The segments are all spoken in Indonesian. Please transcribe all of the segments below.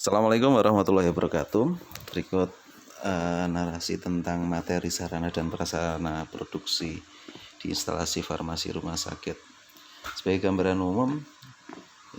Assalamualaikum warahmatullahi wabarakatuh. Berikut narasi tentang materi sarana dan prasarana produksi di instalasi farmasi rumah sakit. Sebagai gambaran umum,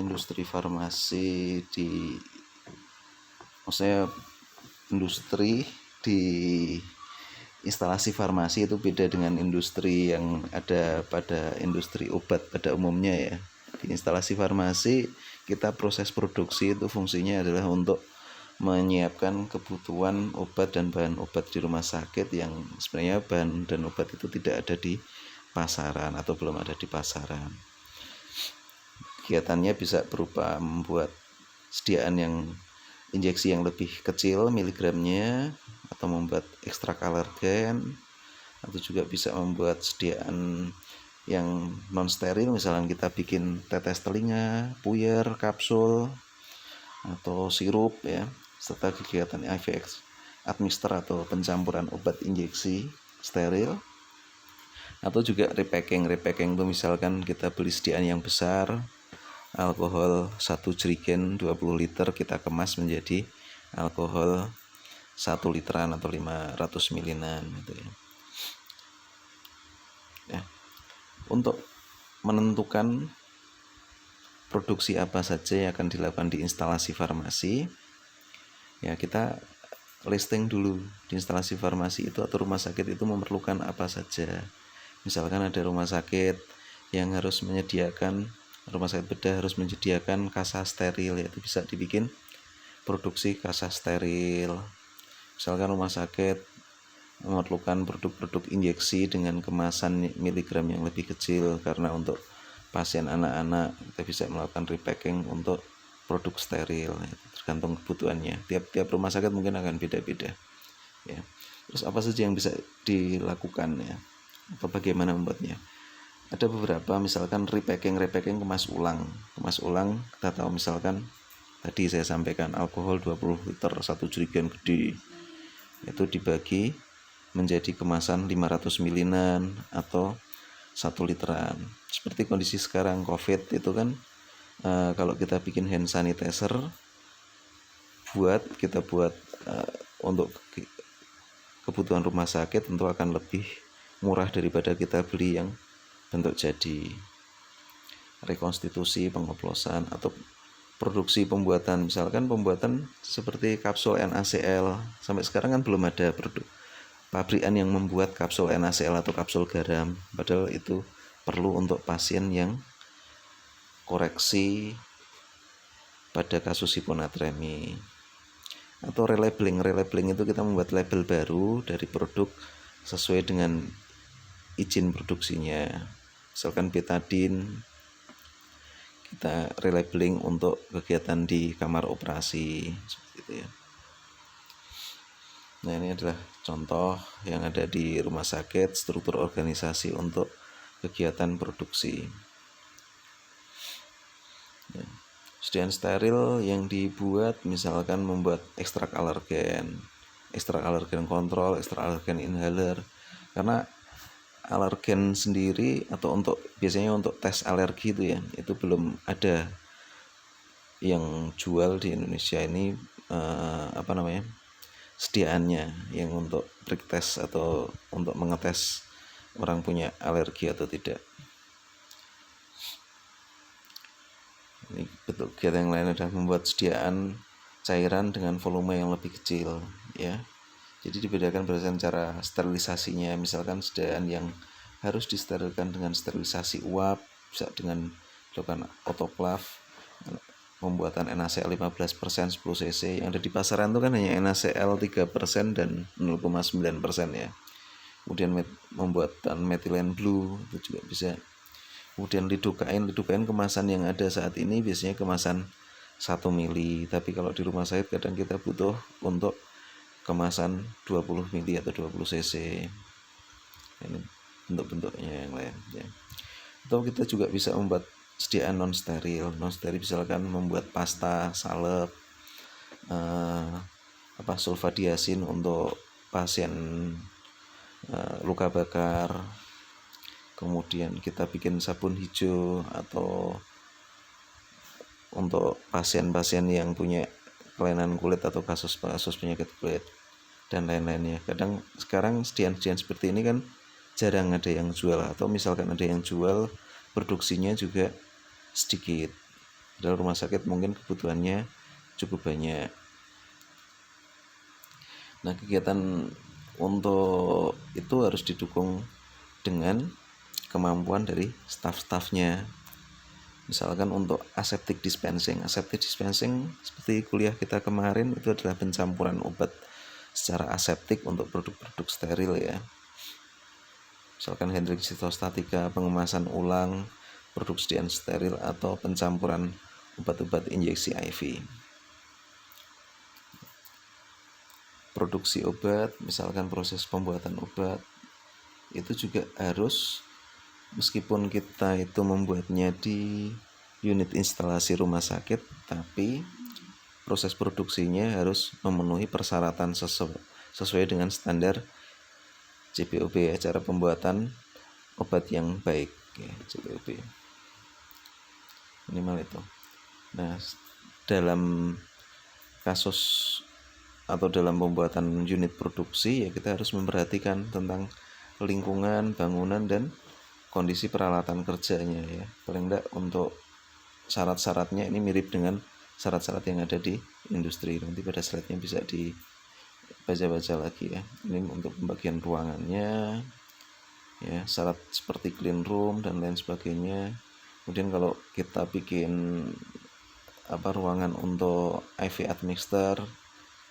industri farmasi industri di instalasi farmasi itu beda dengan industri yang ada pada industri obat pada umumnya ya. Di instalasi farmasi kita proses produksi itu fungsinya adalah untuk menyiapkan kebutuhan obat dan bahan obat di rumah sakit yang sebenarnya bahan dan obat itu tidak ada di pasaran atau belum ada di pasaran. Kegiatannya bisa berupa membuat sediaan yang injeksi yang lebih kecil miligramnya, atau membuat ekstrak alergen, atau juga bisa membuat sediaan yang non steril, misalnya kita bikin tetes telinga, puyer, kapsul, atau sirup ya, serta kegiatan IV admixter atau pencampuran obat injeksi steril, atau juga repacking itu misalkan kita beli sediaan yang besar, alkohol 1 jerigen 20 liter kita kemas menjadi alkohol 1 literan atau 500 milinan gitu ya. Untuk menentukan produksi apa saja yang akan dilakukan di instalasi farmasi ya, kita listing dulu di instalasi farmasi itu atau rumah sakit itu memerlukan apa saja. Misalkan ada rumah sakit yang harus menyediakan, rumah sakit bedah harus menyediakan kasa steril, yaitu bisa dibikin produksi kasa steril. Misalkan rumah sakit memerlukan produk-produk injeksi dengan kemasan miligram yang lebih kecil, karena untuk pasien anak-anak kita bisa melakukan repacking untuk produk steril, tergantung kebutuhannya. Tiap rumah sakit mungkin akan beda-beda ya. Terus apa saja yang bisa dilakukan ya, atau bagaimana membuatnya? Ada beberapa, misalkan repacking kemas ulang kita tahu, misalkan tadi saya sampaikan alkohol 20 liter 1 jerigen gede itu dibagi menjadi kemasan 500 milinan atau 1 literan. Seperti kondisi sekarang COVID itu kan, kalau kita bikin hand sanitizer kita buat untuk kebutuhan rumah sakit tentu akan lebih murah daripada kita beli yang bentuk jadi. Rekonstitusi, pengoplosan, atau produksi pembuatan, misalkan pembuatan seperti kapsul NaCl, sampai sekarang kan belum ada produk pabrikan yang membuat kapsul NaCl atau kapsul garam, padahal itu perlu untuk pasien yang koreksi pada kasus hiponatremi. Atau relabeling itu kita membuat label baru dari produk sesuai dengan izin produksinya. Misalkan betadine kita relabeling untuk kegiatan di kamar operasi seperti itu ya. Nah, ini adalah contoh yang ada di rumah sakit, struktur organisasi untuk kegiatan produksi ya. Sediaan steril yang dibuat misalkan membuat ekstrak alergen kontrol, ekstrak alergen inhaler, karena alergen sendiri atau biasanya untuk tes alergi itu ya, itu belum ada yang jual di Indonesia ini sediaannya yang untuk prick test atau untuk mengetes orang punya alergi atau tidak. Ini bentuk kegiatan yang lain adalah membuat sediaan cairan dengan volume yang lebih kecil ya. Jadi dibedakan berdasarkan cara sterilisasinya. Misalkan sediaan yang harus disterilkan dengan sterilisasi uap, bisa dengan dilakukan autoclave, pembuatan NaCl 15% 10 cc. Yang ada di pasaran itu kan hanya NaCl 3% dan 0,9% ya. Kemudian pembuatan methylene blue itu juga bisa. Kemudian lidocaine kemasan yang ada saat ini biasanya kemasan 1 mili, tapi kalau di rumah sakit kadang kita butuh untuk kemasan 20 mili atau 20 cc. Ini bentuk-bentuknya yang lain ya. Atau kita juga bisa membuat sediaan non steril misalkan membuat pasta salep, sulfadiazin untuk pasien luka bakar. Kemudian kita bikin sabun hijau atau untuk pasien-pasien yang punya kelainan kulit atau kasus penyakit kulit dan lain-lainnya. Kadang sekarang sedian-sedian seperti ini kan jarang ada yang jual, atau misalkan ada yang jual produksinya juga sedikit. Padahal rumah sakit mungkin kebutuhannya cukup banyak. Nah, kegiatan untuk itu harus didukung dengan kemampuan dari staf-stafnya. Misalkan untuk aseptic dispensing seperti kuliah kita kemarin itu adalah pencampuran obat secara aseptik untuk produk-produk steril ya. Misalkan Hendrix Cytostatika, pengemasan ulang, produk sediaan steril, atau pencampuran obat-obat injeksi IV. Produksi obat, misalkan proses pembuatan obat, itu juga harus, meskipun kita itu membuatnya di unit instalasi rumah sakit, tapi proses produksinya harus memenuhi persyaratan sesuai dengan standar CPOB ya, cara pembuatan obat yang baik ya, CPOB minimal itu. Nah, dalam kasus atau dalam pembuatan unit produksi ya, kita harus memperhatikan tentang lingkungan, bangunan, dan kondisi peralatan kerjanya ya. Paling enggak untuk syarat-syaratnya ini mirip dengan syarat-syarat yang ada di industri. Nanti pada slide-nya bisa dibaca-baca lagi ya. Ini untuk pembagian ruangannya ya, syarat seperti clean room dan lain sebagainya. Kemudian kalau kita bikin ruangan untuk IV admixture,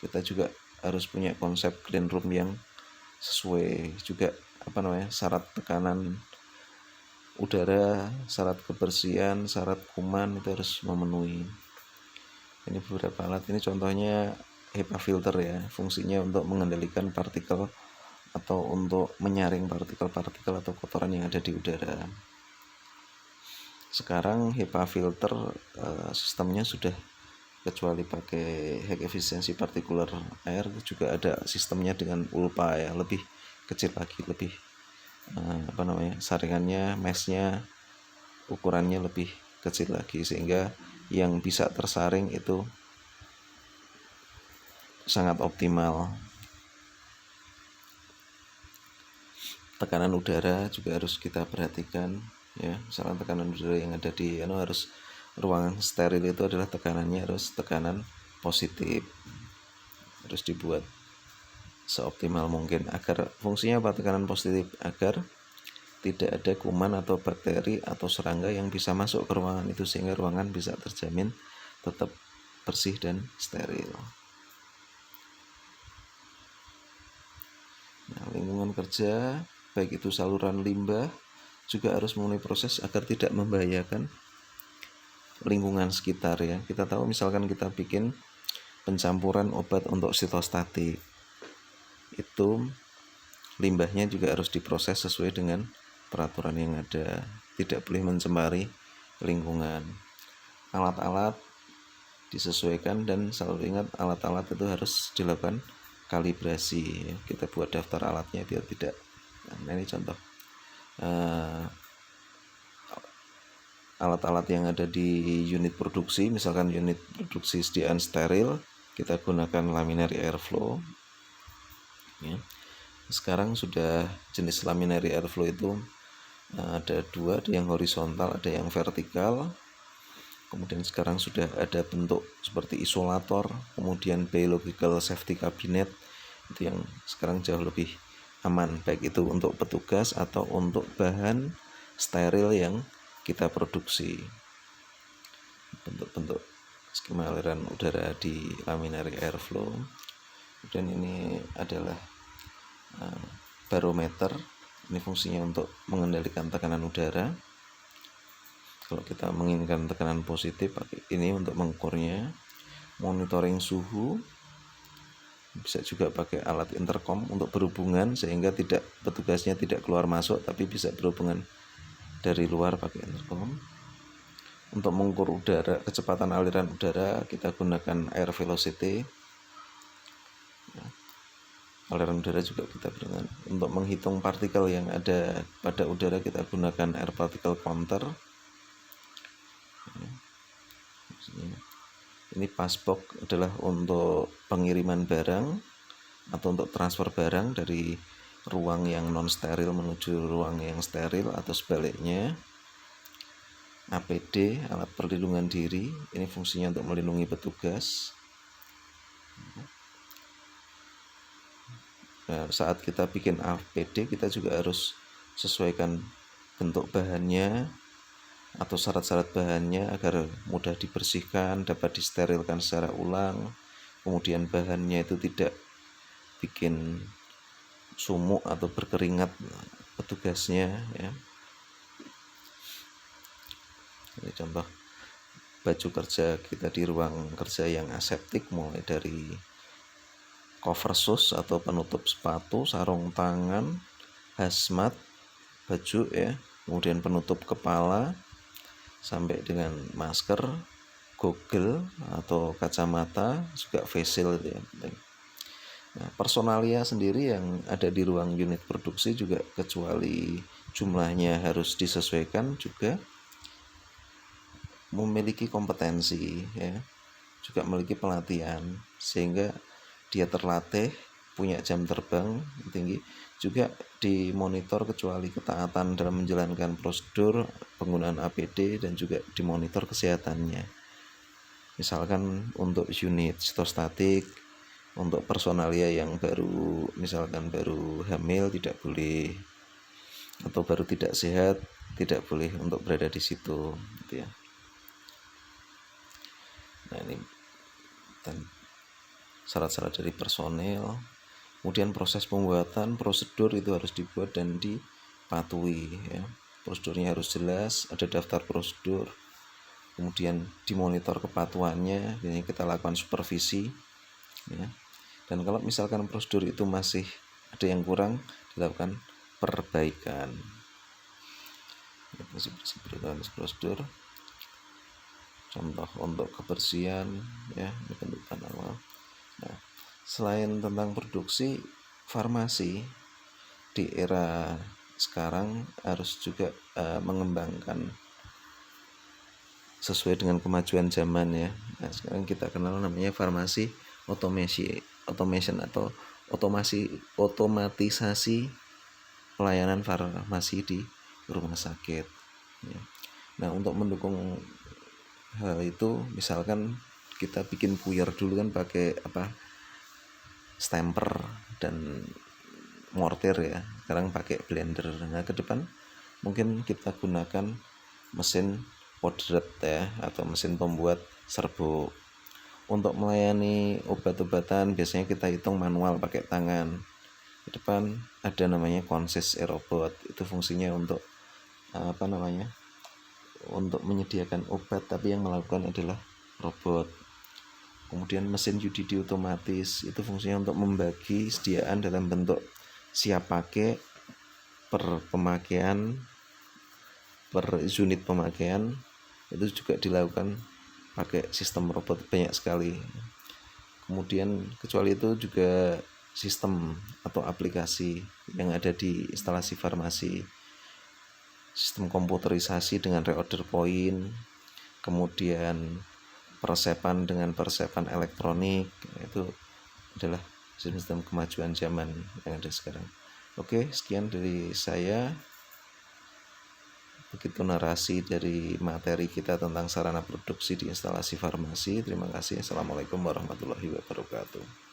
kita juga harus punya konsep clean room yang sesuai juga syarat tekanan udara, syarat kebersihan, syarat kuman itu harus memenuhi. Ini beberapa alat, ini contohnya HEPA filter ya, fungsinya untuk mengendalikan partikel atau untuk menyaring partikel-partikel atau kotoran yang ada di udara. Sekarang HEPA filter sistemnya sudah, kecuali pakai high efficiency particular air, juga ada sistemnya dengan ULPA ya, lebih kecil lagi, lebih saringannya, meshnya ukurannya lebih kecil lagi, sehingga yang bisa tersaring itu sangat optimal. Tekanan udara juga harus kita perhatikan ya, misalnya tekanan udara yang ada di harus ruangan steril itu adalah tekanannya harus tekanan positif, harus dibuat seoptimal mungkin. Agar fungsinya apa tekanan positif? Agar tidak ada kuman atau bakteri atau serangga yang bisa masuk ke ruangan itu, sehingga ruangan bisa terjamin tetap bersih dan steril. Nah, lingkungan kerja baik itu saluran limbah juga harus memenuhi proses agar tidak membahayakan lingkungan sekitar ya. Kita tahu misalkan kita bikin pencampuran obat untuk sitostatik, itu limbahnya juga harus diproses sesuai dengan peraturan yang ada, tidak boleh mencemari lingkungan. Alat-alat disesuaikan, dan selalu ingat alat-alat itu harus dilakukan kalibrasi. Kita buat daftar alatnya biar tidak. Nah, ini contoh alat-alat yang ada di unit produksi. Misalkan unit produksi sediaan steril, kita gunakan laminary airflow ya. Sekarang sudah jenis laminary airflow itu ada dua, ada yang horizontal, ada yang vertikal. Kemudian sekarang sudah ada bentuk seperti isolator, kemudian biological safety cabinet, itu yang sekarang jauh lebih aman, baik itu untuk petugas atau untuk bahan steril yang kita produksi. Bentuk-bentuk skema aliran udara di laminary airflow. Kemudian ini adalah barometer, ini fungsinya untuk mengendalikan tekanan udara. Kalau kita menginginkan tekanan positif, pakai ini untuk mengukurnya. Monitoring suhu, bisa juga pakai alat intercom untuk berhubungan, sehingga petugasnya tidak keluar masuk tapi bisa berhubungan dari luar pakai intercom. Untuk mengukur udara, kecepatan aliran udara, kita gunakan air velocity. Aliran udara juga kita gunakan. Untuk menghitung partikel yang ada pada udara, kita gunakan air particle counter. Ini passbox adalah untuk pengiriman barang atau untuk transfer barang dari ruang yang non steril menuju ruang yang steril atau sebaliknya. APD, alat perlindungan diri, ini fungsinya untuk melindungi petugas. Nah, saat kita bikin APD, kita juga harus sesuaikan bentuk bahannya atau syarat-syarat bahannya agar mudah dibersihkan, dapat disterilkan secara ulang. Kemudian bahannya itu tidak bikin sumuk atau berkeringat petugasnya, ya. Ini contoh baju kerja kita di ruang kerja yang aseptik, mulai dari cover shoes atau penutup sepatu, sarung tangan, hazmat, baju ya, kemudian penutup kepala sampai dengan masker, goggle atau kacamata, juga face shield ya. Nah, personalia sendiri yang ada di ruang unit produksi juga, kecuali jumlahnya harus disesuaikan, juga memiliki kompetensi ya, juga memiliki pelatihan sehingga dia terlatih, punya jam terbang tinggi, juga dimonitor kecuali ketaatan dalam menjalankan prosedur penggunaan APD, dan juga dimonitor kesehatannya. Misalkan untuk unit stostatik, untuk personalia yang baru, misalkan baru hamil tidak boleh, atau baru tidak sehat tidak boleh untuk berada di situ gitu ya. Nah, ini dan syarat-syarat dari personel. Kemudian proses pembuatan, prosedur itu harus dibuat dan dipatuhi ya. Prosedurnya harus jelas, ada daftar prosedur. Kemudian dimonitor kepatuhannya, ini kita lakukan supervisi ya. Dan kalau misalkan prosedur itu masih ada yang kurang, dilakukan perbaikan. Prosedur. Contoh untuk kebersihan ya, ini bentukan awal. Nah, selain tentang produksi, farmasi di era sekarang harus juga mengembangkan sesuai dengan kemajuan zaman ya. Nah, sekarang kita kenal namanya farmasi automation atau otomatisasi pelayanan farmasi di rumah sakit ya. Nah, untuk mendukung hal itu, misalkan kita bikin puyer dulu kan pakai stamper dan mortir ya, sekarang pakai blender. Nah, ke depan mungkin kita gunakan mesin podret ya, atau mesin pembuat serbuk. Untuk melayani obat-obatan biasanya kita hitung manual pakai tangan. Ke depan ada namanya Consist robot, itu fungsinya untuk untuk menyediakan obat, tapi yang melakukan adalah robot. Kemudian mesin UDD otomatis, itu fungsinya untuk membagi sediaan dalam bentuk siap pakai, per pemakaian, per unit pemakaian, itu juga dilakukan pakai sistem robot, banyak sekali. Kemudian kecuali itu juga sistem atau aplikasi yang ada di instalasi farmasi, sistem komputerisasi dengan reorder point, kemudian persepan dengan persepan elektronik, itu adalah sistem kemajuan zaman yang ada sekarang. Oke, sekian dari saya. Begitu narasi dari materi kita tentang sarana produksi di instalasi farmasi. Terima kasih. Assalamualaikum warahmatullahi wabarakatuh.